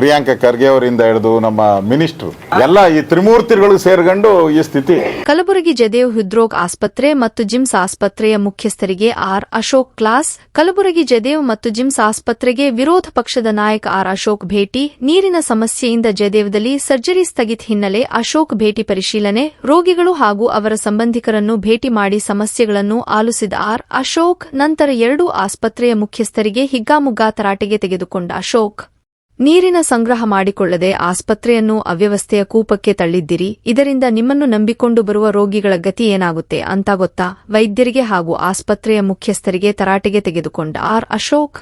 ಪ್ರಿಯಾಂಕಾ ಖರ್ಗೆ ಅವರಿಂದ ಹಿಡಿದು ನಮ್ಮ ಮಿನಿಸ್ಟ್ರು ಎಲ್ಲ ಈ ತ್ರಿಮೂರ್ತಿಗಳು ಸೇರ್ಕೊಂಡು ಈ ಸ್ಥಿತಿ. ಕಲಬುರಗಿ ಜಯದೇವ್ ಹೃದ್ರೋಗ ಆಸ್ಪತ್ರೆ ಮತ್ತು ಜಿಮ್ಸ್ ಆಸ್ಪತ್ರೆಯ ಮುಖ್ಯಸ್ಥರಿಗೆ ಆರ್ ಅಶೋಕ್ ಕ್ಲಾಸ್. ಕಲಬುರಗಿ ಜಯದೇವ್ ಮತ್ತು ಜಿಮ್ಸ್ ಆಸ್ಪತ್ರೆಗೆ ವಿರೋಧ ಪಕ್ಷದ ನಾಯಕ ಆರ್ ಅಶೋಕ್ ಭೇಟಿ. ನೀರಿನ ಸಮಸ್ಯೆಯಿಂದ ಜಯದೇವದಲ್ಲಿ ಸರ್ಜರಿ ಸ್ಥಗಿತ ಹಿನ್ನೆಲೆ ಅಶೋಕ್ ಭೇಟಿ ಪರಿಶೀಲನೆ. ರೋಗಿಗಳು ಹಾಗೂ ಅವರ ಸಂಬಂಧಿಕರನ್ನು ಭೇಟಿ ಮಾಡಿ ಸಮಸ್ಯೆಗಳನ್ನು ಆಲಿಸಿದ ಆರ್ ಅಶೋಕ್ ನಂತರ ಎರಡೂ ಆಸ್ಪತ್ರೆಯ ಮುಖ್ಯಸ್ಥರಿಗೆ ಹಿಗ್ಗಾಮುಗ್ಗಾ ತರಾಟೆಗೆ ತೆಗೆದುಕೊಂಡ ಅಶೋಕ್, ನೀರಿನ ಸಂಗ್ರಹ ಮಾಡಿಕೊಳ್ಳದೆ ಆಸ್ಪತ್ರೆಯನ್ನು ಅವ್ಯವಸ್ಥೆಯ ಕೂಪಕ್ಕೆ ತಳ್ಳಿದ್ದಿರಿ, ಇದರಿಂದ ನಿಮ್ಮನ್ನು ನಂಬಿಕೊಂಡು ಬರುವ ರೋಗಿಗಳ ಗತಿ ಏನಾಗುತ್ತೆ ಅಂತ ಗೊತ್ತಾ? ವೈದ್ಯರಿಗೆ ಹಾಗೂ ಆಸ್ಪತ್ರೆಯ ಮುಖ್ಯಸ್ಥರಿಗೆ ತರಾಟೆಗೆ ತೆಗೆದುಕೊಂಡ ಆರ್ ಅಶೋಕ್.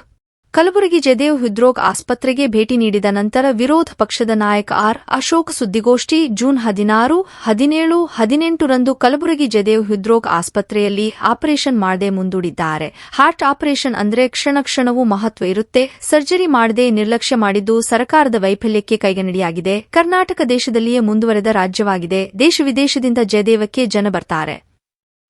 ಕಲಬುರಗಿ ಜಯದೇವ್ ಹೃದ್ರೋಗ ಆಸ್ಪತ್ರೆಗೆ ಭೇಟಿ ನೀಡಿದ ನಂತರ ವಿರೋಧ ಪಕ್ಷದ ನಾಯಕ ಆರ್ ಅಶೋಕ್ ಸುದ್ದಿಗೋಷ್ಠಿ. ಜೂನ್ 16, 17, 18 ರಂದು ಕಲಬುರಗಿ ಜಯದೇವ್ ಹೃದ್ರೋಗ ಆಸ್ಪತ್ರೆಯಲ್ಲಿ ಆಪರೇಷನ್ ಮಾಡದೆ ಮುಂದೂಡಿದ್ದಾರೆ. ಹಾರ್ಟ್ ಆಪರೇಷನ್ ಅಂದ್ರೆ ಕ್ಷಣವೂ ಮಹತ್ವ ಇರುತ್ತೆ. ಸರ್ಜರಿ ಮಾಡದೆ ನಿರ್ಲಕ್ಷ್ಯ ಮಾಡಿದ್ದು ಸರ್ಕಾರದ ವೈಫಲ್ಯಕ್ಕೆ ಕೈಗನ್ನಡಿಯಾಗಿದೆ. ಕರ್ನಾಟಕ ದೇಶದಲ್ಲಿಯೇ ಮುಂದುವರೆದ ರಾಜ್ಯವಾಗಿದೆ. ದೇಶ ವಿದೇಶದಿಂದ ಜಯದೇವಕ್ಕೆ ಜನ ಬರ್ತಾರೆ.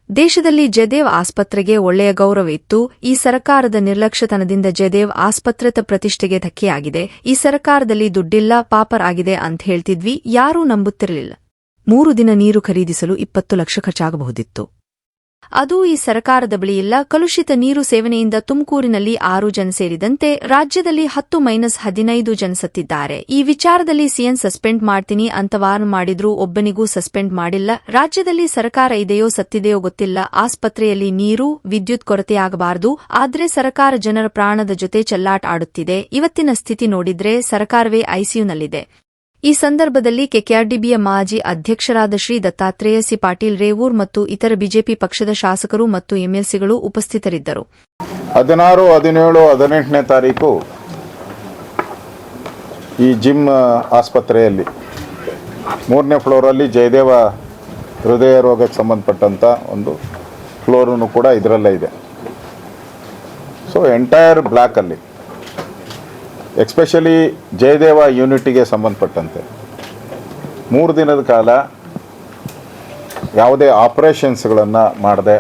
ದೇಶದಲ್ಲಿ ಜಯದೇವ್ ಆಸ್ಪತ್ರೆಗೆ ಒಳ್ಳೆಯ ಗೌರವ ಇತ್ತು. ಈ ಸರ್ಕಾರದ ನಿರ್ಲಕ್ಷ್ಯತನದಿಂದ ಜಯದೇವ್ ಆಸ್ಪತ್ರೆಯ ಪ್ರತಿಷ್ಠೆಗೆ ಧಕ್ಕೆಯಾಗಿದೆ. ಈ ಸರ್ಕಾರದಲ್ಲಿ ದುಡ್ಡಿಲ್ಲ, ಪಾಪರ್ ಆಗಿದೆ ಅಂತ ಹೇಳ್ತಿದ್ವಿ, ಯಾರೂ ನಂಬುತ್ತಿರಲಿಲ್ಲ. 3 ದಿನ ನೀರು ಖರೀದಿಸಲು 20 ಲಕ್ಷ ಖರ್ಚಾಗಬಹುದಿತ್ತು. ಅದು ಈ ಸರ್ಕಾರದ ಬಳಿ ಇಲ್ಲ. ಕಲುಷಿತ ನೀರು ಸೇವನೆಯಿಂದ ತುಮಕೂರಿನಲ್ಲಿ 6 ಜನ ಸೇರಿದಂತೆ ರಾಜ್ಯದಲ್ಲಿ 10-15 ಜನ ಸತ್ತಿದ್ದಾರೆ. ಈ ವಿಚಾರದಲ್ಲಿ ಸಿಎಂ ಸಸ್ಪೆಂಡ್ ಮಾಡ್ತೀನಿ ಅಂತ ವಾರ್ನ್ ಮಾಡಿದ್ರೂ ಒಬ್ಬನಿಗೂ ಸಸ್ಪೆಂಡ್ ಮಾಡಿಲ್ಲ. ರಾಜ್ಯದಲ್ಲಿ ಸರ್ಕಾರ ಇದೆಯೋ ಸತ್ತಿದೆಯೋ ಗೊತ್ತಿಲ್ಲ. ಆಸ್ಪತ್ರೆಯಲ್ಲಿ ನೀರು, ವಿದ್ಯುತ್ ಕೊರತೆಯಾಗಬಾರದು, ಆದ್ರೆ ಸರ್ಕಾರ ಜನರ ಪ್ರಾಣದ ಜೊತೆ ಚೆಲ್ಲಾಟ ಆಡುತ್ತಿದೆ. ಇವತ್ತಿನ ಸ್ಥಿತಿ ನೋಡಿದ್ರೆ ಸರ್ಕಾರವೇ ಐಸಿಯುನಲ್ಲಿದೆ. ಈ ಸಂದರ್ಭದಲ್ಲಿ ಕೆಕೆಆರ್ಡಿಬಿಯ ಮಾಜಿ ಅಧ್ಯಕ್ಷರಾದ ಶ್ರೀ ದತ್ತಾತ್ರೇಯ ಸಿ ಪಾಟೀಲ್ ರೇವೂರ್ ಮತ್ತು ಇತರ ಬಿಜೆಪಿ ಪಕ್ಷದ ಶಾಸಕರು ಮತ್ತು ಎಂಎಲ್ಸಿಗಳು ಉಪಸ್ಥಿತರಿದ್ದರು. 16, 17, 18ನೇ ತಾರೀಕು ಈ ಜಿಮ್ ಆಸ್ಪತ್ರೆಯಲ್ಲಿ 3ನೇ ಫ್ಲೋರಲ್ಲಿ ಜಯದೇವ ಹೃದಯ ರೋಗಕ್ಕೆ ಸಂಬಂಧಪಟ್ಟಂಥ ಒಂದು ಫ್ಲೋರೂ ಕೂಡ ಇದರಲ್ಲೇ ಇದೆ. ಸೊ ಎಂಟೈರ್ ಬ್ಲಾಕಲ್ಲಿ ಎಕ್ಸ್ಪೆಷಲಿ ಜಯದೇವ ಯೂನಿಟಿಗೆ ಸಂಬಂಧಪಟ್ಟಂತೆ 3 ದಿನದ ಕಾಲ ಯಾವುದೇ ಆಪರೇಷನ್ಸ್ಗಳನ್ನು ಮಾಡದೆ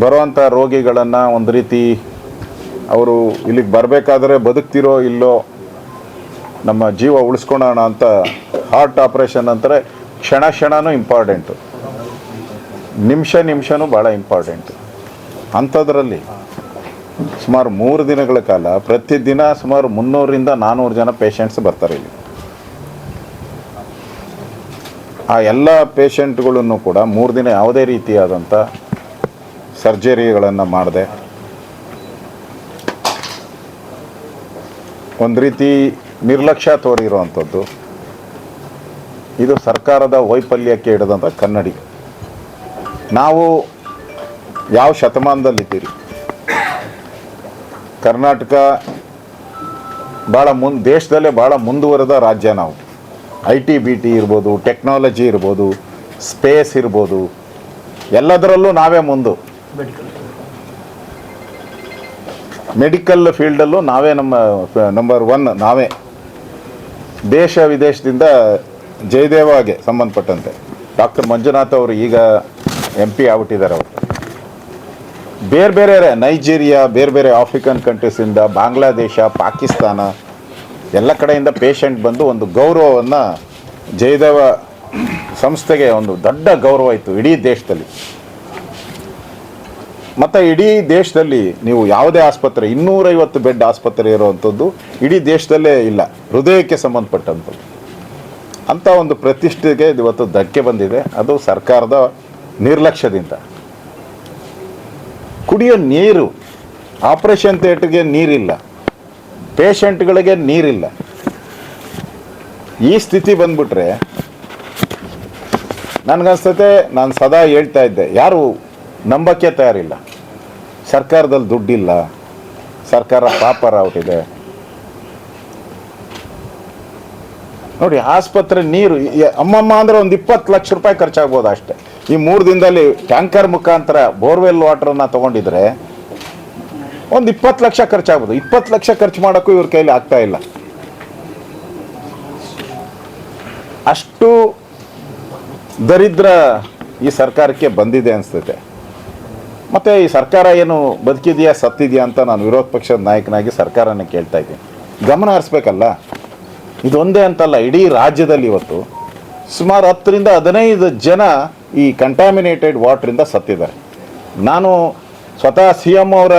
ಬರುವಂಥ ರೋಗಿಗಳನ್ನು ಒಂದು ರೀತಿ ಅವರು ಇಲ್ಲಿಗೆ ಬರಬೇಕಾದ್ರೆ ಬದುಕ್ತಿರೋ ಇಲ್ಲೋ ನಮ್ಮ ಜೀವ ಉಳಿಸ್ಕೊಳ್ಳೋಣ ಅಂತ ಹಾರ್ಟ್ ಆಪರೇಷನ್ ಅಂತಾರೆ. ಕ್ಷಣನೂ ಇಂಪಾರ್ಟೆಂಟು, ನಿಮಿಷನೂ ಭಾಳ ಇಂಪಾರ್ಟೆಂಟು. ಅಂಥದ್ರಲ್ಲಿ ಸುಮಾರು 3 ದಿನಗಳ ಕಾಲ ಪ್ರತಿದಿನ ಸುಮಾರು 300ರಿಂದ 400 ಜನ ಪೇಷಂಟ್ಸ್ ಬರ್ತಾರೆ ಇಲ್ಲಿ. ಆ ಎಲ್ಲ ಪೇಷಂಟ್ಗಳನ್ನು ಕೂಡ 3 ದಿನ ಯಾವುದೇ ರೀತಿಯಾದಂಥ ಸರ್ಜರಿಗಳನ್ನು ಮಾಡದೆ ಒಂದು ರೀತಿ ನಿರ್ಲಕ್ಷ್ಯ ತೋರಿರುವಂಥದ್ದು, ಇದು ಸರ್ಕಾರದ ವೈಫಲ್ಯಕ್ಕೆ ಹಿಡಿದಂಥ ಕನ್ನಡಿ. ನಾವು ಯಾವ ಶತಮಾನದಲ್ಲಿದ್ದೀರಿ? ಕರ್ನಾಟಕ ಭಾಳ ದೇಶದಲ್ಲೇ ಭಾಳ ಮುಂದುವರೆದ ರಾಜ್ಯ. ನಾವು IT BT ಇರ್ಬೋದು, ಟೆಕ್ನಾಲಜಿ ಇರ್ಬೋದು, ಸ್ಪೇಸ್ ಇರ್ಬೋದು, ಎಲ್ಲದರಲ್ಲೂ ನಾವೇ ಮುಂದು. ಮೆಡಿಕಲ್ ಫೀಲ್ಡಲ್ಲೂ ನಾವೇ ನಂಬರ್ 1 ನಾವೇ. ದೇಶ ವಿದೇಶದಿಂದ ಜಯದೇವಗೆ ಸಂಬಂಧಪಟ್ಟಂತೆ ಡಾಕ್ಟರ್ ಮಂಜುನಾಥ್ ಅವರು ಈಗ MP ಆಗ್ಬಿಟ್ಟಿದ್ದಾರೆ. ಅವರು ಬೇರೆ ನೈಜೀರಿಯಾ, ಬೇರೆ ಆಫ್ರಿಕನ್ ಕಂಟ್ರೀಸಿಂದ, ಬಾಂಗ್ಲಾದೇಶ, ಪಾಕಿಸ್ತಾನ ಎಲ್ಲ ಕಡೆಯಿಂದ ಪೇಷಂಟ್ ಬಂದು ಒಂದು ಗೌರವವನ್ನು ಜಯದೇವ ಸಂಸ್ಥೆಗೆ ಒಂದು ದೊಡ್ಡ ಗೌರವ ಇತ್ತು ಇಡೀ ದೇಶದಲ್ಲಿ. ಮತ್ತು ಇಡೀ ದೇಶದಲ್ಲಿ ನೀವು ಯಾವುದೇ ಆಸ್ಪತ್ರೆ 250 ಬೆಡ್ ಆಸ್ಪತ್ರೆ ಇರುವಂಥದ್ದು ಇಡೀ ದೇಶದಲ್ಲೇ ಇಲ್ಲ, ಹೃದಯಕ್ಕೆ ಸಂಬಂಧಪಟ್ಟಂಥದ್ದು. ಅಂಥ ಒಂದು ಪ್ರತಿಷ್ಠೆಗೆ ಇವತ್ತು ಧಕ್ಕೆ ಬಂದಿದೆ. ಅದು ಸರ್ಕಾರದ ನಿರ್ಲಕ್ಷ್ಯದಿಂದ. ಕುಡಿಯೋ ನೀರು, ಆಪರೇಷನ್ ಥಿಯೇಟರ್ಗೆ ನೀರಿಲ್ಲ, ಪೇಷಂಟ್ಗಳಿಗೆ ನೀರಿಲ್ಲ. ಈ ಸ್ಥಿತಿ ಬಂದ್ಬಿಟ್ರೆ ನನಗನ್ಸ್ತತೆ, ನಾನು ಸದಾ ಹೇಳ್ತಾ ಇದ್ದೆ, ಯಾರು ನಂಬಕ್ಕೆ ತಯಾರಿಲ್ಲ. ಸರ್ಕಾರದಲ್ಲಿ ದುಡ್ಡಿಲ್ಲ, ಸರ್ಕಾರ ಪಾಪರ್ ಔಟಿದೆ. ನೋಡಿ, ಆಸ್ಪತ್ರೆ ನೀರು ಅಮ್ಮಮ್ಮ ಅಂದರೆ ಒಂದು 20 ಲಕ್ಷ ರೂಪಾಯಿ ಖರ್ಚಾಗ್ಬೋದು ಅಷ್ಟೇ. ಈ 3 ದಿನದಲ್ಲಿ ಟ್ಯಾಂಕರ್ ಮುಖಾಂತರ ಬೋರ್ವೆಲ್ ವಾಟರನ್ನು ತೊಗೊಂಡಿದ್ರೆ ಒಂದು 20 ಲಕ್ಷ ಖರ್ಚಾಗ್ಬೋದು. 20 ಲಕ್ಷ ಖರ್ಚು ಮಾಡೋಕ್ಕೂ ಇವ್ರ ಕೈಲಿ ಆಗ್ತಾ ಇಲ್ಲ. ಅಷ್ಟು ದರಿದ್ರ ಈ ಸರ್ಕಾರಕ್ಕೆ ಬಂದಿದೆ ಅನಿಸ್ತೈತೆ. ಮತ್ತು ಈ ಸರ್ಕಾರ ಏನು ಬದುಕಿದೆಯಾ ಸತ್ತಿದೆಯಾ ಅಂತ ನಾನು ವಿರೋಧ ಪಕ್ಷದ ನಾಯಕನಾಗಿ ಸರ್ಕಾರನ ಕೇಳ್ತಾ ಇದ್ದೀನಿ. ಗಮನ ಹರಿಸ್ಬೇಕಲ್ಲ. ಇದೊಂದೇ ಅಂತಲ್ಲ, ಇಡೀ ರಾಜ್ಯದಲ್ಲಿ ಇವತ್ತು ಸುಮಾರು 10ರಿಂದ 15 ಜನ ಈ ಕಂಟ್ಯಾಮಿನೇಟೆಡ್ ವಾಟ್ರಿಂದ ಸತ್ತಿದ್ದಾರೆ. ನಾನು ಸ್ವತಃ CM ಅವರ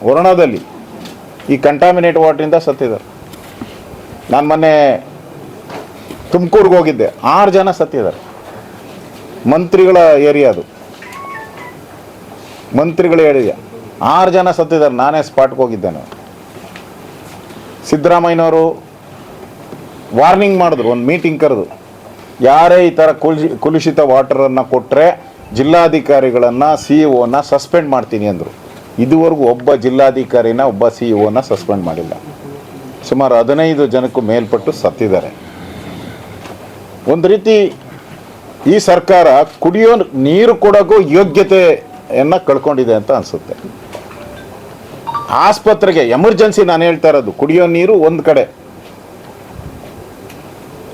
ವರ್ಣದಲ್ಲಿ ಈ ಕಂಟ್ಯಾಮಿನೇಟ್ ವಾಟ್ರಿಂದ ಸತ್ತಿದ್ದಾರೆ. ನಾನು ಮೊನ್ನೆ ತುಮಕೂರಿಗೆ ಹೋಗಿದ್ದೆ, 6 ಜನ ಸತ್ತಿದ್ದಾರೆ. ಮಂತ್ರಿಗಳ ಏರಿಯಾ ಅದು, ಮಂತ್ರಿಗಳ ಏರಿಯಾ, 6 ಜನ ಸತ್ತಿದ್ದಾರೆ. ನಾನೇ ಸ್ಪಾಟ್ಗೆ ಹೋಗಿದ್ದೇನೆ. ಸಿದ್ದರಾಮಯ್ಯನವರು ವಾರ್ನಿಂಗ್ ಮಾಡಿದ್ರು, ಒಂದು ಮೀಟಿಂಗ್ ಕರೆದು, ಯಾರೇ ಈ ಥರ ಕಲುಷಿತ ವಾಟರನ್ನು ಕೊಟ್ಟರೆ ಜಿಲ್ಲಾಧಿಕಾರಿಗಳನ್ನು CEO ಸಸ್ಪೆಂಡ್ ಮಾಡ್ತೀನಿ ಅಂದರು. ಇದುವರೆಗೂ ಒಬ್ಬ ಜಿಲ್ಲಾಧಿಕಾರಿನ ಒಬ್ಬ CEO ಸಸ್ಪೆಂಡ್ ಮಾಡಿಲ್ಲ. ಸುಮಾರು 15 ಜನಕ್ಕೂ ಮೇಲ್ಪಟ್ಟು ಸತ್ತಿದ್ದಾರೆ. ಒಂದು ರೀತಿ ಈ ಸರ್ಕಾರ ಕುಡಿಯೋ ನೀರು ಕೊಡೋಕ್ಕೂ ಯೋಗ್ಯತೆಯನ್ನು ಕಳ್ಕೊಂಡಿದೆ ಅಂತ ಅನಿಸುತ್ತೆ. ಆಸ್ಪತ್ರೆಗೆ ಎಮರ್ಜೆನ್ಸಿ ನಾನು ಹೇಳ್ತಾ ಇರೋದು, ಕುಡಿಯೋ ನೀರು ಒಂದು ಕಡೆ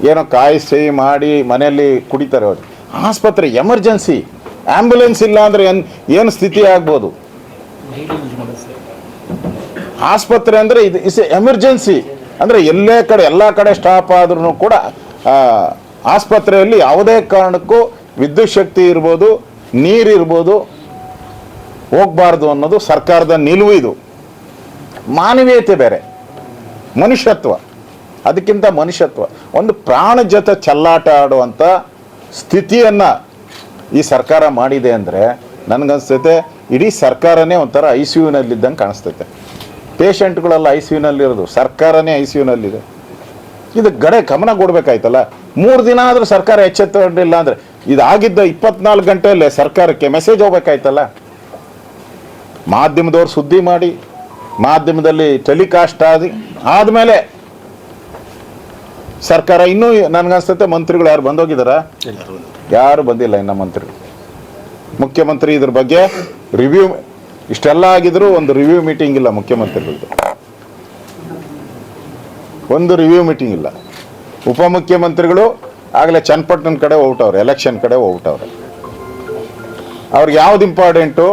ಏನೋ ಕಾಯಿಸಿ ಮಾಡಿ ಮನೆಯಲ್ಲಿ ಕುಡಿತಾರೆ ಅವರು. ಆಸ್ಪತ್ರೆ ಎಮರ್ಜೆನ್ಸಿ, ಆ್ಯಂಬುಲೆನ್ಸ್ ಇಲ್ಲ ಅಂದರೆ ಏನು ಸ್ಥಿತಿ ಆಗ್ಬೋದು. ಆಸ್ಪತ್ರೆ ಅಂದರೆ ಇದು ಇಸ್ ಎಮರ್ಜೆನ್ಸಿ ಅಂದರೆ ಎಲ್ಲ ಕಡೆ ಸ್ಟಾಪ್ ಆದ್ರೂ ಕೂಡ ಆಸ್ಪತ್ರೆಯಲ್ಲಿ ಯಾವುದೇ ಕಾರಣಕ್ಕೂ ವಿದ್ಯುತ್ ಶಕ್ತಿ ಇರ್ಬೋದು, ನೀರಿರ್ಬೋದು, ಹೋಗಬಾರ್ದು ಅನ್ನೋದು ಸರ್ಕಾರದ ನಿಲುವು. ಇದು ಮಾನವೀಯತೆ ಬೇರೆ, ಮನುಷ್ಯತ್ವ, ಅದಕ್ಕಿಂತ ಮನುಷ್ಯತ್ವ. ಒಂದು ಪ್ರಾಣ ಜೊತೆ ಚೆಲ್ಲಾಟ ಆಡುವಂಥ ಸ್ಥಿತಿಯನ್ನು ಈ ಸರ್ಕಾರ ಮಾಡಿದೆ ಅಂದರೆ ನನಗನ್ಸ್ತೈತೆ ಇಡೀ ಸರ್ಕಾರನೇ ಒಂಥರ ICUನಲ್ಲಿದ್ದಂಗೆ ಕಾಣಿಸ್ತೈತೆ. ಪೇಷಂಟ್ಗಳೆಲ್ಲ ICUನಲ್ಲಿರೋದು, ಸರ್ಕಾರನೇ ICUನಲ್ಲಿದೆ. ಇದು ಗಮನ ಕೊಡಬೇಕಾಯ್ತಲ್ಲ. 3 ದಿನ ಆದರೂ ಸರ್ಕಾರ ಎಚ್ಚೆತ್ತುಕೊಂಡಿಲ್ಲ ಅಂದರೆ ಇದಾಗಿದ್ದ 24 ಗಂಟೆಯಲ್ಲೇ ಸರ್ಕಾರಕ್ಕೆ ಮೆಸೇಜ್ ಹೋಗ್ಬೇಕಾಯ್ತಲ್ಲ. ಮಾಧ್ಯಮದವ್ರು ಸುದ್ದಿ ಮಾಡಿ, ಮಾಧ್ಯಮದಲ್ಲಿ ಟೆಲಿಕಾಸ್ಟ್ ಆದಮೇಲೆ ಸರ್ಕಾರ ಇನ್ನೂ ನನಗನ್ಸುತ್ತೆ ಮಂತ್ರಿಗಳು ಯಾರು ಬಂದೋಗಿದ್ದಾರಾ? ಯಾರು ಬಂದಿಲ್ಲ ಇನ್ನು ಮಂತ್ರಿಗಳು. ಮುಖ್ಯಮಂತ್ರಿ ಇದ್ರ ಬಗ್ಗೆ ರಿವ್ಯೂ, ಇಷ್ಟೆಲ್ಲ ಆಗಿದ್ರು ಒಂದು ರಿವ್ಯೂ ಮೀಟಿಂಗ್ ಇಲ್ಲ ಮುಖ್ಯಮಂತ್ರಿಗಳದ್ದು, ಒಂದು ರಿವ್ಯೂ ಮೀಟಿಂಗ್ ಇಲ್ಲ. ಉಪಮುಖ್ಯಮಂತ್ರಿಗಳು ಆಗಲೇ ಚನ್ನಪಟ್ಟಣ ಕಡೆ ಹೋಗ್ಬಿಟ್ಟವ್ರೆ, ಎಲೆಕ್ಷನ್ ಕಡೆ ಹೋಗ್ಬಿಟ್ಟವ್ರೆ. ಅವ್ರಿಗೆ ಯಾವ್ದು ಇಂಪಾರ್ಟೆಂಟು?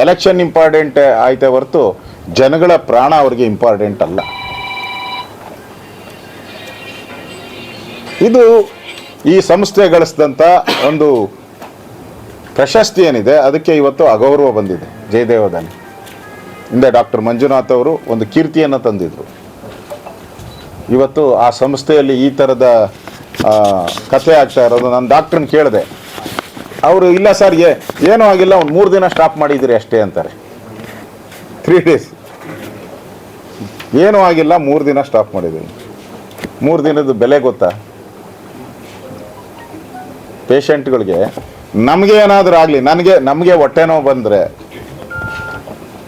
ಎಲೆಕ್ಷನ್ ಇಂಪಾರ್ಟೆಂಟ್ ಆಯ್ತೇ ಹೊರತು ಜನಗಳ ಪ್ರಾಣ ಅವ್ರಿಗೆ ಇಂಪಾರ್ಟೆಂಟ್ ಅಲ್ಲ. ಇದು ಈ ಸಂಸ್ಥೆ ಗಳಿಸಿದಂಥ ಒಂದು ಪ್ರಶಸ್ತಿ ಏನಿದೆ ಅದಕ್ಕೆ ಇವತ್ತು ಅಗೌರವ ಬಂದಿದೆ. ಜಯದೇವದಲ್ಲಿ ಹಿಂದೆ ಡಾಕ್ಟರ್ ಮಂಜುನಾಥ್ ಅವರು ಒಂದು ಕೀರ್ತಿಯನ್ನು ತಂದಿದ್ರು. ಇವತ್ತು ಆ ಸಂಸ್ಥೆಯಲ್ಲಿ ಈ ಥರದ ಕಥೆ ಆಗ್ತಾ ಇರೋದು. ನಾನು ಡಾಕ್ಟ್ರನ್ನ ಕೇಳಿದೆ, ಅವರು ಇಲ್ಲ ಸರ್ ಏನೂ ಆಗಿಲ್ಲ, ಒಂದು 3 ದಿನ ಸ್ಟಾಪ್ ಮಾಡಿದ್ದೀರಿ ಅಷ್ಟೇ ಅಂತಾರೆ. 3 ಡೇಸ್ ಏನೂ ಆಗಿಲ್ಲ, 3 ದಿನ ಸ್ಟಾಪ್ ಮಾಡಿದ್ದೀನಿ. 3 ದಿನದ ಬೆಲೆ ಗೊತ್ತಾ? ಪೇಷಂಟ್ಗಳಿಗೆ ನಮಗೆ ಏನಾದರೂ ಆಗಲಿ, ನಮಗೆ ಹೊಟ್ಟೆ ನೋವು ಬಂದರೆ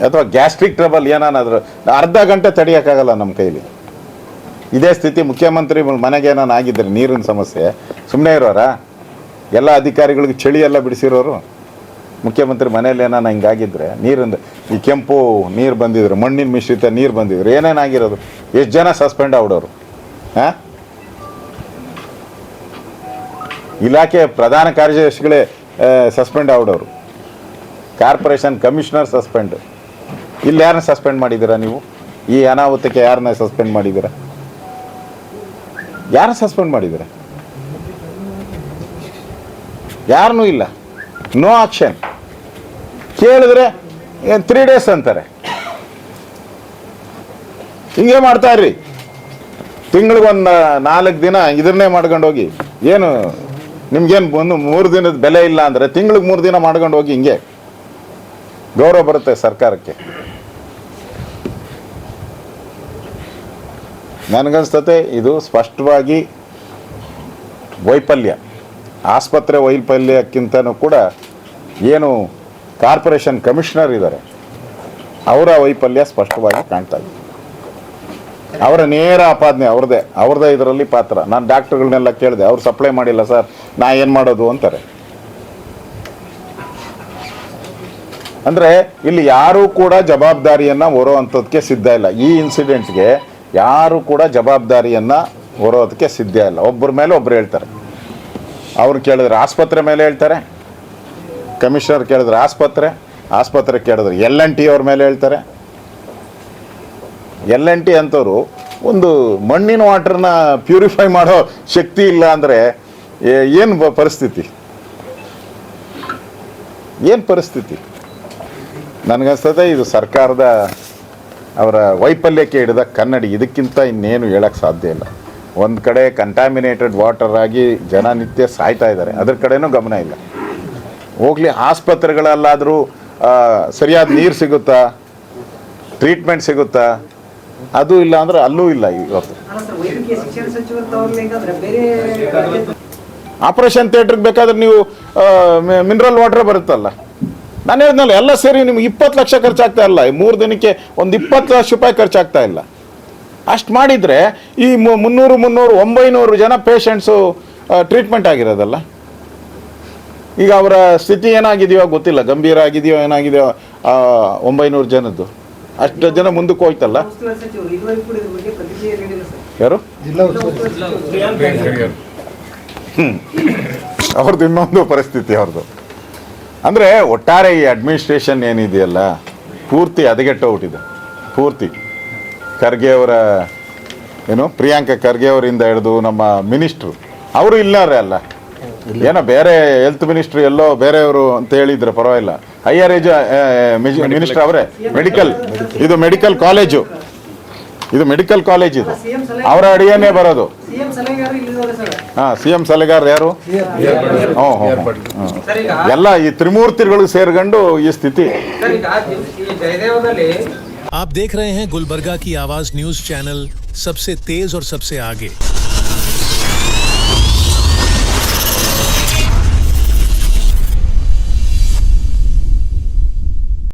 ಅಥವಾ ಗ್ಯಾಸ್ಟ್ರಿಕ್ ಟ್ರಬಲ್ ಏನಾದರೂ ಅರ್ಧ ಗಂಟೆ ತಡೆಯೋಕ್ಕಾಗಲ್ಲ ನಮ್ಮ ಕೈಲಿ. ಇದೇ ಸ್ಥಿತಿ ಮುಖ್ಯಮಂತ್ರಿ ಮನೆಗೆ ಏನಾನು ಆಗಿದ್ದರೆ ನೀರಿನ ಸಮಸ್ಯೆ ಸುಮ್ಮನೆ ಇರೋರಾ? ಎಲ್ಲ ಅಧಿಕಾರಿಗಳಿಗೆ ಚಳಿ ಎಲ್ಲ ಬಿಡಿಸಿರೋರು. ಮುಖ್ಯಮಂತ್ರಿ ಮನೇಲಿ ಏನಾನ ಹಿಂಗಾಗಿದ್ರೆ ನೀರಿಂದ ಈ ಕೆಂಪು ನೀರು ಬಂದಿದ್ರು, ಮಣ್ಣಿನ ಮಿಶ್ರಿತ ನೀರು ಬಂದಿದ್ರು, ಏನೇನಾಗಿರೋದು? ಎಷ್ಟು ಜನ ಸಸ್ಪೆಂಡ್ ಆಗ್ಬಿಡೋರು? ಹಾಂ, ಇಲಾಖೆ ಪ್ರಧಾನ ಕಾರ್ಯದರ್ಶಿಗಳೇ ಸಸ್ಪೆಂಡ್ ಆಗ್ಬಿಡೋರು, ಕಾರ್ಪೊರೇಷನ್ ಕಮಿಷನರ್ ಸಸ್ಪೆಂಡ್. ಇಲ್ಲಿ ಯಾರನ್ನ ಸಸ್ಪೆಂಡ್ ಮಾಡಿದ್ದೀರಾ ನೀವು? ಈ ಅನಾಹುತಕ್ಕೆ ಯಾರನ್ನ ಸಸ್ಪೆಂಡ್ ಮಾಡಿದ್ದೀರಾ? ಯಾರು ಸಸ್ಪೆಂಡ್ ಮಾಡಿದ್ದೀರಾ? ಯಾರನ್ನೂ ಇಲ್ಲ. No action. ಕೇಳಿದ್ರೆ 3 ಡೇಸ್ ಅಂತಾರೆ. ಹಿಂಗೆ ಮಾಡ್ತಾ ಇರ್ರಿ. ತಿಂಗಳಿಗೊಂದು 4 ದಿನ ಇದನ್ನೇ ಮಾಡ್ಕೊಂಡು ಹೋಗಿ. ಏನು ನಿಮ್ಗೇನು ಒಂದು 3 ದಿನದ ಬೆಲೆ ಇಲ್ಲ ಅಂದರೆ ತಿಂಗಳಿಗೆ 3 ದಿನ ಮಾಡ್ಕೊಂಡು ಹೋಗಿ. ಹಿಂಗೆ ಗೌರವ ಬರುತ್ತೆ ಸರ್ಕಾರಕ್ಕೆ. ನನಗನ್ಸ್ತತೆ ಇದು ಸ್ಪಷ್ಟವಾಗಿ ವೈಫಲ್ಯ. ಆಸ್ಪತ್ರೆ ವೈಫಲ್ಯಕ್ಕಿಂತನೂ ಕೂಡ ಏನು ಕಾರ್ಪೊರೇಷನ್ ಕಮಿಷನರ್ ಇದ್ದಾರೆ ಅವರ ವೈಫಲ್ಯ ಸ್ಪಷ್ಟವಾಗಿ ಕಾಣ್ತಾ ಇದೆ. ಅವರ ನೇರ ಆಪಾದನೆ ಅವ್ರದ್ದೇ ಇದರಲ್ಲಿ ಪಾತ್ರ. ನಾನು ಡಾಕ್ಟರ್ಗಳನ್ನೆಲ್ಲ ಕೇಳಿದೆ, ಅವ್ರು ಸಪ್ಲೈ ಮಾಡಿಲ್ಲ ಸರ್, ನಾ ಏನು ಮಾಡೋದು ಅಂತಾರೆ. ಅಂದರೆ ಇಲ್ಲಿ ಯಾರೂ ಕೂಡ ಜವಾಬ್ದಾರಿಯನ್ನು ಹೊರೋವಂಥದ್ದಕ್ಕೆ ಸಿದ್ಧ ಇಲ್ಲ. ಈ ಇನ್ಸಿಡೆಂಟ್ಗೆ ಯಾರು ಕೂಡ ಜವಾಬ್ದಾರಿಯನ್ನು ಹೊರೋದಕ್ಕೆ ಸಿದ್ಧ ಇಲ್ಲ. ಒಬ್ಬರ ಮೇಲೆ ಒಬ್ಬರು ಹೇಳ್ತಾರೆ. ಅವ್ರು ಕೇಳಿದ್ರೆ ಆಸ್ಪತ್ರೆ ಮೇಲೆ ಹೇಳ್ತಾರೆ, ಕಮಿಷನರ್ ಕೇಳಿದ್ರೆ ಆಸ್ಪತ್ರೆ, ಆಸ್ಪತ್ರೆ ಕೇಳಿದ್ರೆ L&T ಅವ್ರ ಮೇಲೆ ಹೇಳ್ತಾರೆ. L&T ಅಂತವರು ಒಂದು ಮಣ್ಣಿನ ವಾಟರ್ನ ಪ್ಯೂರಿಫೈ ಮಾಡೋ ಶಕ್ತಿ ಇಲ್ಲ ಅಂದರೆ ಏನು ಪರಿಸ್ಥಿತಿ, ಏನು ಪರಿಸ್ಥಿತಿ? ನನಗನ್ಸ್ತದೆ ಇದು ಸರ್ಕಾರದ ಅವರ ವೈಫಲ್ಯಕ್ಕೆ ಹಿಡಿದ ಕನ್ನಡಿ. ಇದಕ್ಕಿಂತ ಇನ್ನೇನು ಹೇಳಕ್ಕೆ ಸಾಧ್ಯ ಇಲ್ಲ. ಒಂದು ಕಡೆ ಕಂಟ್ಯಾಮಿನೇಟೆಡ್ ವಾಟರ್ ಆಗಿ ಜನ ನಿತ್ಯ ಸಾಯ್ತಾ ಇದ್ದಾರೆ, ಅದ್ರ ಕಡೆನೂ ಗಮನ ಇಲ್ಲ. ಹೋಗ್ಲಿ, ಆಸ್ಪತ್ರೆಗಳಲ್ಲಾದರೂ ಸರಿಯಾದ ನೀರು ಸಿಗುತ್ತಾ, ಟ್ರೀಟ್ಮೆಂಟ್ ಸಿಗುತ್ತಾ? ಅದು ಇಲ್ಲ ಅಂದ್ರೆ ಅಲ್ಲೂ ಇಲ್ಲ. ಇವತ್ತು ಆಪರೇಷನ್ ಥಿಯೇಟ್ರಿಗೆ ಬೇಕಾದ್ರೆ ನೀವು ಮಿನರಲ್ ವಾಟರ್ ಬರುತ್ತಲ್ಲ. ನಾನು ಹೇಳಿದ್ನಲ್ಲ, ಎಲ್ಲ ಸೇರಿ ನಿಮ್ಗೆ 20 ಲಕ್ಷ ಖರ್ಚಾಗ್ತಾ ಇಲ್ಲ. 3 ದಿನಕ್ಕೆ ಒಂದು 20 ಲಕ್ಷ ರೂಪಾಯಿ ಖರ್ಚಾಗ್ತಾ ಇಲ್ಲ. ಅಷ್ಟು ಮಾಡಿದರೆ ಈ 900 ಜನ ಪೇಷಂಟ್ಸು ಟ್ರೀಟ್ಮೆಂಟ್ ಆಗಿರೋದಲ್ಲ. ಈಗ ಅವರ ಸ್ಥಿತಿ ಏನಾಗಿದೆಯೋ ಗೊತ್ತಿಲ್ಲ, ಗಂಭೀರ ಆಗಿದೆಯೋ ಏನಾಗಿದೆಯೋ 900 ಜನದ್ದು. ಅಷ್ಟು ಜನ ಮುಂದಕ್ಕೆ ಹೋಯ್ತಲ್ಲ. ಯಾರು? ಅವ್ರದ್ದು ಇನ್ನೊಂದು ಪರಿಸ್ಥಿತಿ ಅವ್ರದ್ದು. ಅಂದರೆ ಒಟ್ಟಾರೆ ಈ ಅಡ್ಮಿನಿಸ್ಟ್ರೇಷನ್ ಏನಿದೆಯಲ್ಲ, ಪೂರ್ತಿ ಹದಗೆಟ್ಟೋಗ್ಬಿಟ್ಟಿದೆ. ಪೂರ್ತಿ ಖರ್ಗೆ ಅವರ ಪ್ರಿಯಾಂಕ ಖರ್ಗೆ ಅವರಿಂದ ಹಿಡಿದು ನಮ್ಮ ಮಿನಿಸ್ಟ್ರು ಅವರು ಇಲ್ಲಾರೆ ಅಲ್ಲ. ಏನೋ ಬೇರೆ ಹೆಲ್ತ್ ಮಿನಿಸ್ಟ್ರಿ ಎಲ್ಲೋ ಬೇರೆಯವರು ಅಂತ ಹೇಳಿದ್ರೆ ಪರವಾಗಿಲ್ಲ. ಹೈಯರ್ ಮಿನಿಸ್ಟರ್ ಅವರೇ. ಇದು ಮೆಡಿಕಲ್ ಕಾಲೇಜು, ಇದು ಅವರ ಅಡಿಯನ್ನೇ ಬರೋದು. CM ಸಲಹೆಗಾರ ಯಾರು? ಎಲ್ಲ ಈ ತ್ರಿಮೂರ್ತಿಗಳು ಸೇರ್ಕೊಂಡು ಈ ಸ್ಥಿತಿ. आप देख रहे हैं गुलबर्गा की आवाज न्यूज चैनल, सबसे तेज और सबसे आगे।